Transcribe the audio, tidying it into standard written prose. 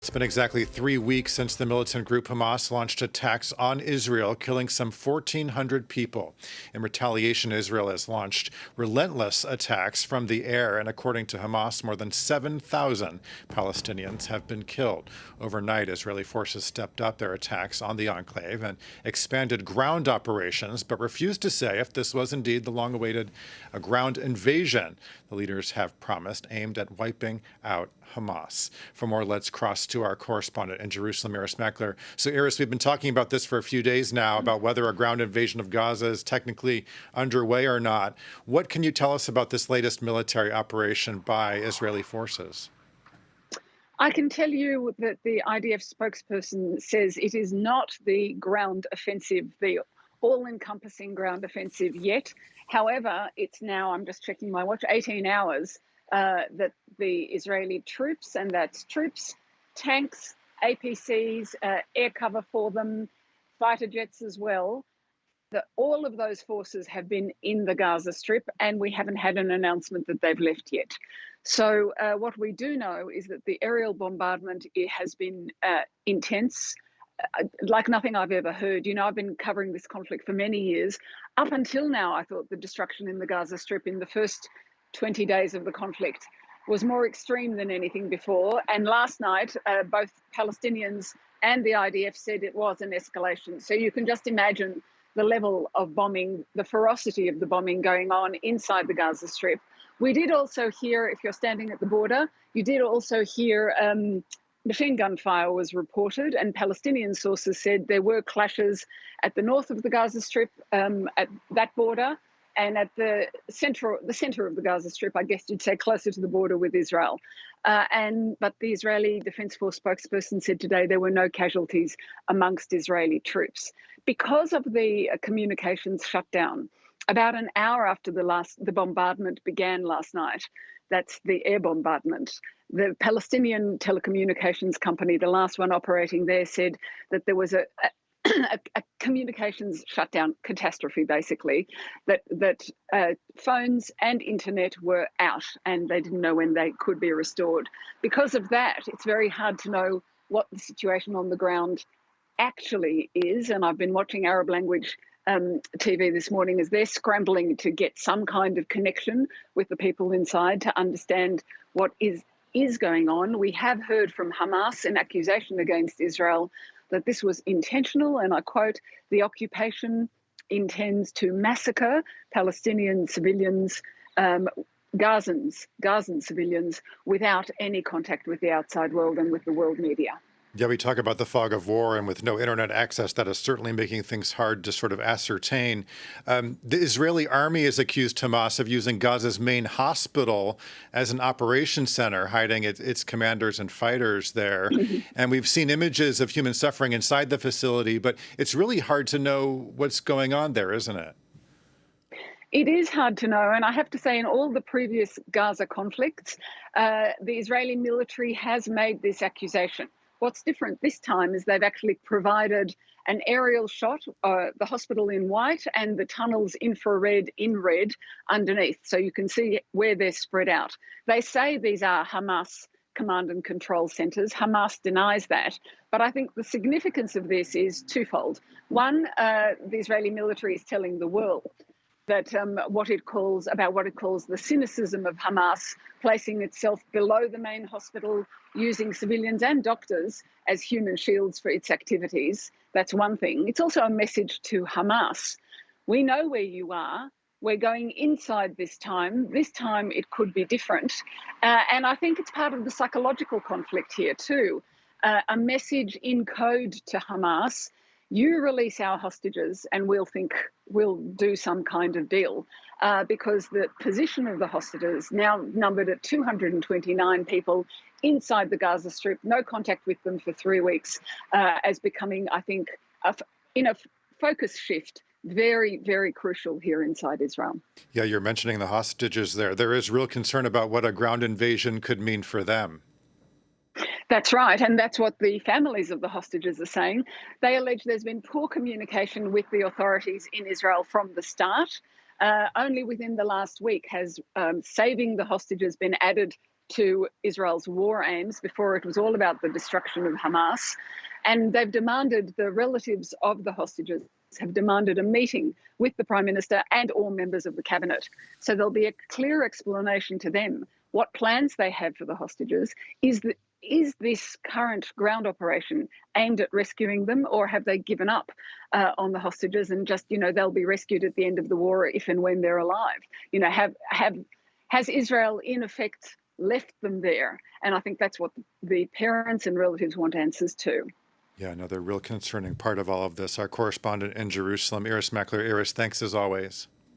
It's been exactly 3 weeks since the militant group Hamas launched attacks on Israel, killing some 1,400 people. In retaliation, Israel has launched relentless attacks from the air, and according to Hamas, more than 7,000 Palestinians have been killed. Overnight, Israeli forces stepped up their attacks on the enclave and expanded ground operations, but refused to say if this was indeed the long-awaited ground invasion the leaders have promised, aimed at wiping out Hamas. For more, let's cross to our correspondent in Jerusalem, Irris Makler. So, Irris, we've been talking about this for a few days now, about whether a ground invasion of Gaza is technically underway or not. What can you tell us about this latest military operation by Israeli forces? I can tell you that the IDF spokesperson says it is not the ground offensive, the all-encompassing ground offensive yet. However, it's now, I'm just checking my watch, 18 hours that the Israeli troops, and that's troops, tanks, APCs, air cover for them, fighter jets as well, that all of those forces have been in the Gaza Strip, and we haven't had an announcement that they've left yet. So what we do know is that the aerial bombardment has been intense, like nothing I've ever heard. You know, I've been covering this conflict for many years. Up until now, I thought the destruction in the Gaza Strip in the first 20 days of the conflict was more extreme than anything before. And last night, both Palestinians and the IDF said it was an escalation. So you can just imagine the level of bombing, the ferocity of the bombing going on inside the Gaza Strip. We did also hear, if you're standing at the border, you did also hear machine gun fire was reported, and Palestinian sources said there were clashes at the north of the Gaza Strip, at that border, and at the center of the Gaza Strip, I guess you'd say closer to the border with Israel. But the Israeli Defense Force spokesperson said today there were no casualties amongst Israeli troops. Because of the communications shutdown, about an hour after the bombardment began last night, that's the air bombardment, the Palestinian telecommunications company, the last one operating there, said that there was a communications shutdown catastrophe, basically, that phones and internet were out and they didn't know when they could be restored. Because of that, it's very hard to know what the situation on the ground actually is. And I've been watching Arab language TV this morning as they're scrambling to get some kind of connection with the people inside to understand what is going on. We have heard from Hamas an accusation against Israel that this was intentional, and I quote, "The occupation intends to massacre Palestinian civilians, Gazan civilians, without any contact with the outside world and with the world media." Yeah, we talk about the fog of war, and with no internet access, that is certainly making things hard to sort of ascertain. The Israeli army has accused Hamas of using Gaza's main hospital as an operation center, hiding its commanders and fighters there. And we've seen images of human suffering inside the facility, but it's really hard to know what's going on there, isn't it? It is hard to know, and I have to say in all the previous Gaza conflicts, the Israeli military has made this accusation. What's different this time is they've actually provided an aerial shot, the hospital in white and the tunnels infrared in red underneath, so you can see where they're spread out. They say these are Hamas command and control centres. Hamas denies that. But I think the significance of this is twofold. One, the Israeli military is telling the world that what it calls the cynicism of Hamas, placing itself below the main hospital, using civilians and doctors as human shields for its activities. That's one thing. It's also a message to Hamas. We know where you are. We're going inside this time. This time it could be different. And I think it's part of the psychological conflict here too. A message in code to Hamas: you release our hostages and we'll do some kind of deal, because the position of the hostages, now numbered at 229 people inside the Gaza Strip, no contact with them for 3 weeks, as becoming, I think, in a focus shift, very, very crucial here inside Israel. Yeah, you're mentioning the hostages there. There is real concern about what a ground invasion could mean for them. That's right, and that's what the families of the hostages are saying. They allege there's been poor communication with the authorities in Israel from the start. Only within the last week has saving the hostages been added to Israel's war aims. Before, it was all about the destruction of Hamas. And they've demanded, the relatives of the hostages have demanded a meeting with the Prime Minister and all members of the cabinet. So there'll be a clear explanation to them what plans they have for the hostages. Is this current ground operation aimed at rescuing them, or have they given up on the hostages and just, they'll be rescued at the end of the war if and when they're alive? Has Israel in effect left them there? And I think that's what the parents and relatives want answers to. Yeah, another real concerning part of all of this. Our correspondent in Jerusalem, Irris Makler. Irris, thanks as always.